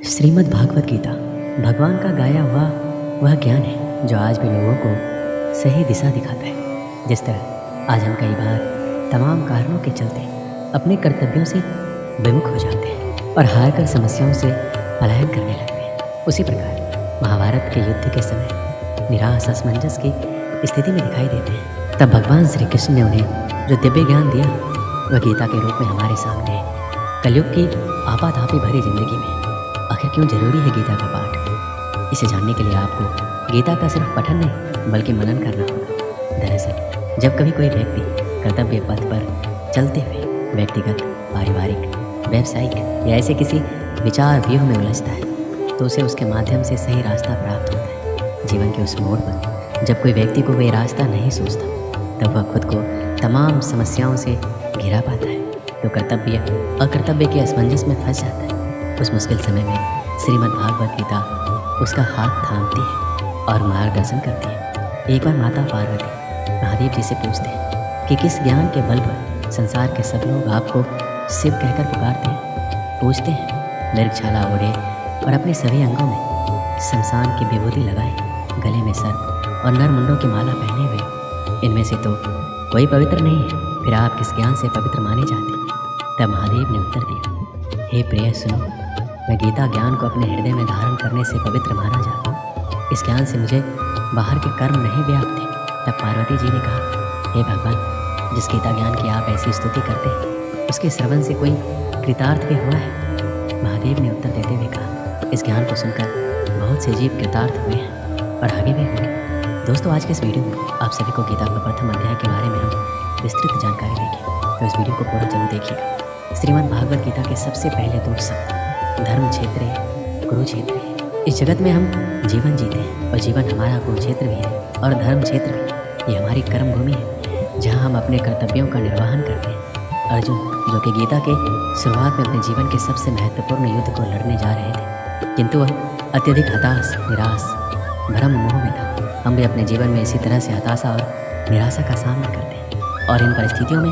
श्रीमद् भागवत गीता भगवान का गाया हुआ वह ज्ञान है जो आज भी लोगों को सही दिशा दिखाता है। जिस तरह आज हम कई बार तमाम कारणों के चलते अपने कर्तव्यों से विमुख हो जाते हैं और हार कर समस्याओं से पलायन करने लगते हैं, उसी प्रकार महाभारत के युद्ध के समय निराश असमंजस की स्थिति में दिखाई देते हैं। तब भगवान श्री कृष्ण ने उन्हें जो दिव्य ज्ञान दिया वह गीता के रूप में हमारे सामने है। कलयुग की आपाधापी भरी जिंदगी में आखिर क्यों जरूरी है गीता का पाठ? इसे जानने के लिए आपको गीता का सिर्फ पठन नहीं बल्कि मनन करना होगा। दरअसल जब कभी कोई व्यक्ति कर्तव्य पथ पर चलते हुए व्यक्तिगत, पारिवारिक, व्यावसायिक या ऐसे किसी विचार व्यूह में उलझता है तो उसे उसके माध्यम से सही रास्ता प्राप्त होता है। जीवन के उस मोड़ पर जब कोई व्यक्ति को वह रास्ता नहीं सोचता तब वह खुद को तमाम समस्याओं से घिरा पाता है तो कर्तव्य अकर्तव्य के असमंजस में फंस जाता है। उस मुश्किल समय में श्रीमद् भागवत गीता उसका हाथ थामती है और मार्गदर्शन करती है। एक बार माता पार्वती महादेव जी से पूछते हैं कि किस ज्ञान के बल पर संसार के सब लोग आपको शिव कहकर पुकारते हैं। पूछते हैं मृगछाला ओढ़े और अपने सभी अंगों में शमशान की विभूति लगाए, गले में सर्प और नर मुंडों की माला पहने हुए, इनमें से तो कोई पवित्र नहीं है, फिर आप किस ज्ञान से पवित्र माने जाते? तब महादेव ने उत्तर दिया, हे प्रिय सुनो, मैं गीता ज्ञान को अपने हृदय में धारण करने से पवित्र माना जाता हूँ। इस ज्ञान से मुझे बाहर के कर्म नहीं व्याप्त थे। तब पार्वती जी ने कहा, हे भगवान, जिस गीता ज्ञान की आप ऐसी स्तुति करते हैं उसके श्रवण से कोई कृतार्थ भी हुआ है? महादेव ने उत्तर देते हुए कहा, इस ज्ञान को सुनकर बहुत से जीव कृतार्थ हुए हैं और आगे भी होंगे। दोस्तों, आज के इस वीडियो में आप सभी को गीता का प्रथम अध्याय के बारे में हम विस्तृत जानकारी देंगे, तो इस वीडियो को पूरा जरूर देखिएगा। श्रीमद् भागवत गीता के सबसे पहले दो शब्द धर्म क्षेत्र है, कुरुक्षेत्र है। इस जगत में हम जीवन जीते हैं और जीवन हमारा कुरुक्षेत्र भी है और धर्म क्षेत्र भी। ये हमारी कर्म भूमि है जहाँ हम अपने कर्तव्यों का निर्वहन करते हैं। अर्जुन, जो कि गीता के शुरुआत में अपने जीवन के सबसे महत्वपूर्ण युद्ध को लड़ने जा रहे थे, किंतु वह अत्यधिक हताश, निराश, भ्रम मोह में था। हम भी अपने जीवन में इसी तरह से हताशा और निराशा का सामना करते हैं और इन परिस्थितियों में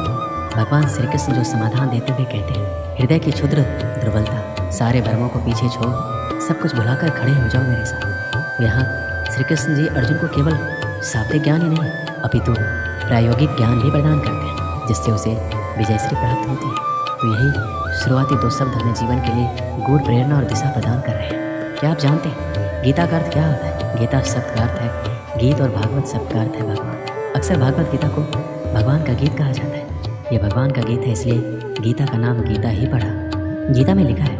भगवान श्री कृष्ण जो समाधान देते हुए कहते हैं, हृदय की क्षुद्र दुर्बलता, सारे भ्रमों को पीछे छोड़ सब कुछ भुलाकर खड़े हो जाओ मेरे साथ। यहाँ श्री कृष्ण जी अर्जुन को केवल शाब्दिक ज्ञान ही नहीं अपितु प्रायोगिक ज्ञान भी प्रदान करते हैं जिससे उसे विजयश्री प्राप्त होती है। तो यही शुरुआती दो शब्द हमें जीवन के लिए गूढ़ प्रेरणा और दिशा प्रदान कर रहे हैं। क्या आप जानते हैं गीता का अर्थ क्या होता है? गीता शब्द का अर्थ है गीत और भागवत शब्द का अर्थ है भगवान। अक्सर भागवत गीता को भगवान का गीत कहा जाता है। यह भगवान का गीत है, इसलिए गीता का नाम गीता ही पड़ा। गीता में लिखा है,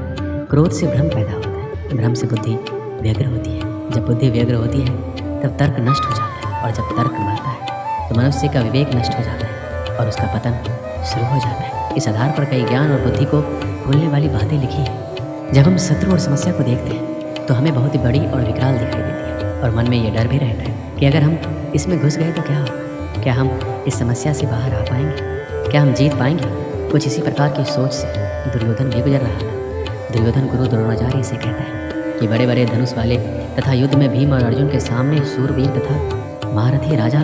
क्रोध से भ्रम पैदा होता है, भ्रम से बुद्धि व्यग्र होती है, जब बुद्धि व्यग्र होती है तब तर्क नष्ट हो जाता है और जब तर्क मरता है तो मनुष्य का विवेक नष्ट हो जाता है और उसका पतन शुरू हो जाता है। इस आधार पर कई ज्ञान और बुद्धि को खोलने वाली बातें लिखी हैं। जब हम शत्रु और समस्या को देखते हैं तो हमें बहुत ही बड़ी और विकराल दिखाई देती है और मन में ये डर भी रहता है कि अगर हम इसमें घुस गए तो क्या होगा? क्या हम इस समस्या से बाहर आ पाएंगे? क्या हम जीत पाएंगे? कुछ इसी प्रकार की सोच से दुर्योधन भी गुजर रहा था। दुर्योधन गुरु द्रोणाचार्य से कहता है कि बड़े बड़े धनुष वाले तथा युद्ध में भीम और अर्जुन के सामने सूरवीर तथा महारथी राजा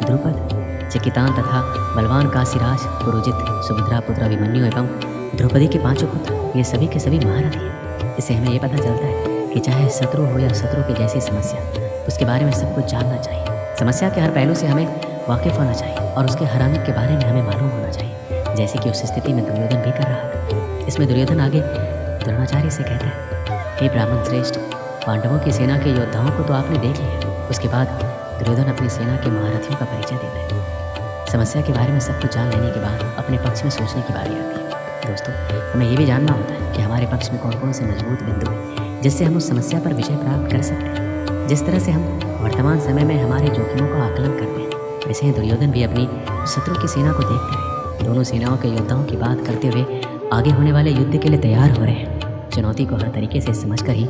द्रुपद, चिकितान तथा बलवान काशीराज, पुरोजित, सुभद्रा पुत्र अभिमन्यु एवं द्रौपदी के पांचों पुत्र, ये सभी के सभी महारथी हैं। इससे हमें ये पता चलता है कि चाहे शत्रु हो या शत्रु की जैसी समस्या, उसके बारे में सब कुछ जानना चाहिए। समस्या के हर पहलू से हमें वाकिफ होना चाहिए और उसके हर अंग के बारे में हमें मालूम होना चाहिए, जैसे कि उस स्थिति में दुर्योधन भी कर रहा था। इसमें दुर्योधन आगे द्रोणाचार्य से कहता है, हे ब्राह्मण श्रेष्ठ, पांडवों की सेना के योद्धाओं को तो आपने देख लिया। उसके बाद दुर्योधन अपनी सेना के महारथियों का परिचय देता है। समस्या के बारे में सब कुछ जान लेने के बाद अपने पक्ष में सोचने की बारी आती है। दोस्तों, हमें ये भी जानना होता है कि हमारे पक्ष में कौन कौन से मजबूत बिंदु हैं जिससे हम उस समस्या पर विजय प्राप्त कर सकते हैं। जिस तरह से हम वर्तमान समय में हमारे जोखिमों का आकलन करते हैं, वैसे ही दुर्योधन भी अपनी शत्रु की सेना को देखते हुए दोनों सेनाओं के योद्धाओं की बात करते हुए आगे होने वाले युद्ध के लिए तैयार हो रहे हैं। चुनौती को हर तरीके से समझकर ही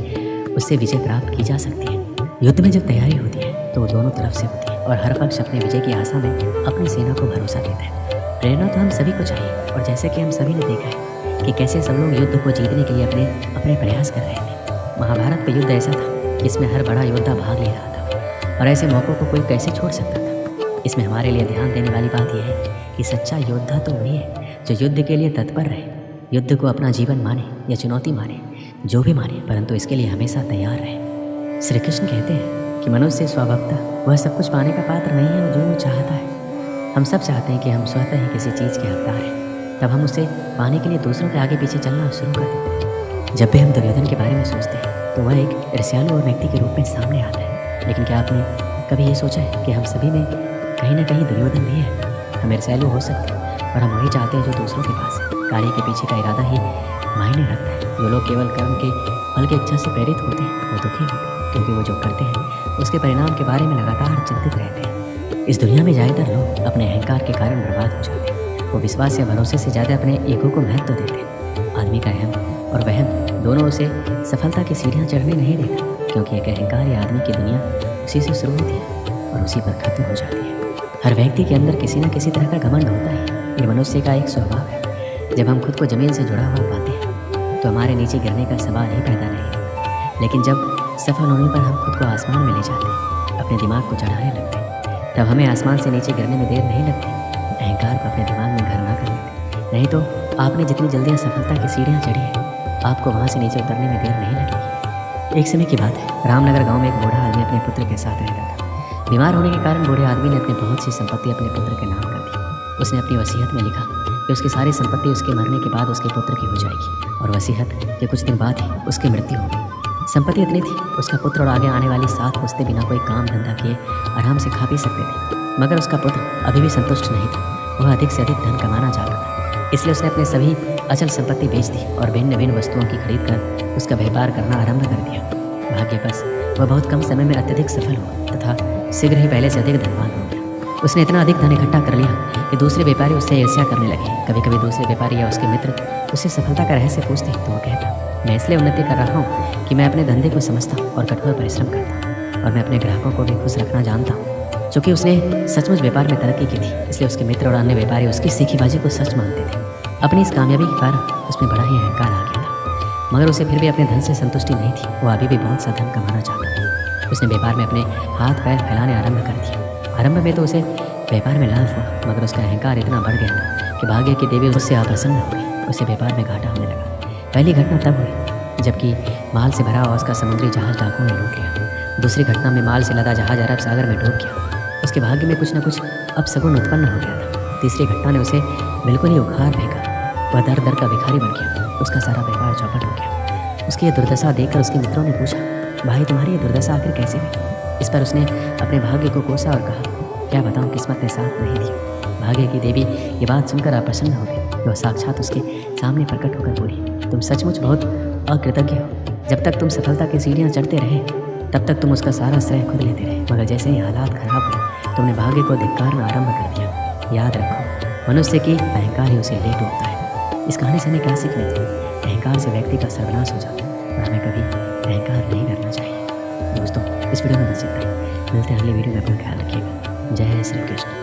उससे विजय प्राप्त की जा सकती है। युद्ध में जब तैयारी होती है तो वो दोनों तरफ से होती है और हर पक्ष अपने विजय की आशा में अपनी सेना को भरोसा देता है। प्रेरणा तो हम सभी को चाहिए और जैसे कि हम सभी ने देखा है कि कैसे सब लोग युद्ध को जीतने के लिए अपने प्रयास कर रहे थे। महाभारत का युद्ध ऐसा था जिसमें हर बड़ा योद्धा भाग ले रहा था और ऐसे मौक़ों को कोई कैसे छोड़ सकता था। इसमें हमारे लिए ध्यान देने वाली बात यह है कि सच्चा योद्धा तो वही है जो युद्ध के लिए तत्पर रहे, युद्ध को अपना जीवन माने या चुनौती माने, जो भी माने, परंतु इसके लिए हमेशा तैयार रहे। श्री कृष्ण कहते हैं कि मनुष्य स्वभावतः वह सब कुछ पाने का पात्र नहीं है जो वो चाहता है। हम सब चाहते हैं कि हम स्वतः ही किसी चीज़ के हकदार हैं, तब हम उसे पाने के लिए दूसरों के आगे पीछे चलना शुरू कर देते हैं। जब भी हम दुर्योधन के बारे में सोचते हैं तो वह एक ईर्ष्यालु और व्यक्ति के रूप में सामने आता है। लेकिन क्या आपने कभी ये सोचा है कि हम सभी में कहीं ना कहीं दुर्योधन भी है? हम ईर्ष्यालु हो सकते हैं और हम वही चाहते हैं जो दूसरों के पास है। कार्य के पीछे का इरादा ही मायने रखता है। जो लोग केवल कर्म के फल की इच्छा से प्रेरित होते हैं वो दुखी होते हैं, क्योंकि वो जो करते हैं उसके परिणाम के बारे में लगातार चिंतित रहते हैं। इस दुनिया में ज़्यादातर लोग अपने अहंकार के कारण बर्बाद हो जाते हैं। वो विश्वास या भरोसे से ज़्यादा अपने ईगो को महत्व देते हैं। आदमी का अहम और वहम दोनों उसे सफलता की सीढ़ियाँ चढ़ने नहीं देता, क्योंकि एक अहंकार या आदमी की दुनिया उसी से शुरू होती है और उसी पर खत्म हो जाती है। हर व्यक्ति के अंदर किसी न किसी तरह का घमंड होता है। ये मनुष्य का एक स्वभाव है। जब हम खुद को ज़मीन से जुड़ा हुआ पाते हैं तो हमारे नीचे गिरने का सवाल ही पैदा नहीं होता। लेकिन जब सफल होने पर हम खुद को आसमान में ले जाते हैं, अपने दिमाग को चढ़ाने लगते हैं, तब हमें आसमान से नीचे गिरने में देर नहीं लगती। अहंकार को अपने दिमाग में घर ना कर लेते, नहीं तो आपने जितनी जल्दी सफलता की सीढ़ियाँ चढ़ी है, आपको वहाँ से नीचे उतरने में देर नहीं लगेगी। एक समय की बात है, रामनगर गाँव में एक बूढ़ा आदमी अपने पुत्र के साथ रहता था। बीमार होने के कारण बूढ़े आदमी ने अपनी बहुत सी संपत्ति अपने पुत्र के नाम कर दी। उसने अपनी वसीयत में लिखा कि उसकी सारी संपत्ति उसके मरने के बाद उसके पुत्र की हो जाएगी, और वसीयत के कुछ दिन बाद ही उसकी मृत्यु होगी। संपत्ति इतनी थी, उसका पुत्र और आगे आने वाली 7 पुश्तें बिना कोई काम धंधा किए आराम से खा पी सकते थे। मगर उसका पुत्र अभी भी संतुष्ट नहीं था। वह अधिक से अधिक धन कमाना चाहता था। इसलिए उसने अपने सभी अचल संपत्ति बेच दी और भिन्न भिन्न वस्तुओं की खरीद कर उसका व्यापार करना आरंभ कर दिया। भाग्यवश वह बहुत कम समय में अत्यधिक सफल हुआ तथा शीघ्र ही पहले से अधिक धनवान हो गया। उसने इतना अधिक धन इकट्ठा कर लिया कि दूसरे व्यापारी उससे ईर्ष्या करने लगे। कभी कभी दूसरे व्यापारी या उसके मित्र उससे सफलता का रहस्य पूछते तो वह कहता, मैं इसलिए उन्नति कर रहा हूँ कि मैं अपने धंधे को समझता हूँ और कठोर परिश्रम करता हूँ, और मैं अपने ग्राहकों को भी खुश रखना जानता हूँ। चूँकि उसने सचमुच व्यापार में तरक्की की थी, इसलिए उसके मित्र और अन्य व्यापारी उसकी सीखीबाजी को सच मानते थे। अपनी इस कामयाबी के कारण उसमें बड़ा ही अहंकार आ गया था, मगर उसे फिर भी अपने धन से संतुष्टि नहीं थी। वो अभी भी बहुत सा धन कमाना चाहता था। उसने व्यापार में अपने हाथ पैर फैलाने आरंभ कर दिया। आरंभ में तो उसे व्यापार में लाभ हुआ, मगर उसका अहंकार इतना बढ़ गया था कि भाग्य की देवी उससे अप्रसन्न हो गई। उसे व्यापार में घाटा होने लगा। पहली घटना तब हुई जबकि माल से भरा हुआ उसका समुद्री जहाज डाकुओं ने लूट लिया। दूसरी घटना में माल से लदा जहाज अरब सागर में डूब गया। उसके भाग्य में कुछ न कुछ अपशगुन उत्पन्न हो गया था। तीसरी घटना ने उसे बिल्कुल ही उखाड़ फेंका। वह दर दर का भिखारी बन गया। उसका सारा व्यापार चौपट हो गया। उसकी यह दुर्दशा देखकर उसके मित्रों ने पूछा, भाई तुम्हारी ये दुर्दशा आखिर कैसे हुई? इस पर उसने अपने भाग्य को कोसा और कहा, क्या बताऊँ, किस्मत ने साथ नहीं दी। भाग्य की देवी ये बात सुनकर अप्रसन्न हो गई। वह साक्षात उसके सामने प्रकट होकर बोली, तुम सचमुच बहुत अकृतज्ञ हो। जब तक तुम सफलता की सीढ़ियाँ चढ़ते रहे तब तक तुम उसका सारा श्रेय खुद लेते रहे, मगर जैसे ही हालात खराब हुए तुमने भाग्य को धिक्कारना आरंभ कर दिया। याद रखो, मनुष्य की अहंकार ही उसे ले डूबता है। इस कहानी से हमें क्या सीख मिलती है? अहंकार से व्यक्ति का सर्वनाश हो जाता है और हमें कभी अहंकार नहीं करना चाहिए। दोस्तों, इस वीडियो में बस इतना ही। मिलते हैं अगले वीडियो में। अपना ख्याल रखिएगा। जय श्री कृष्ण।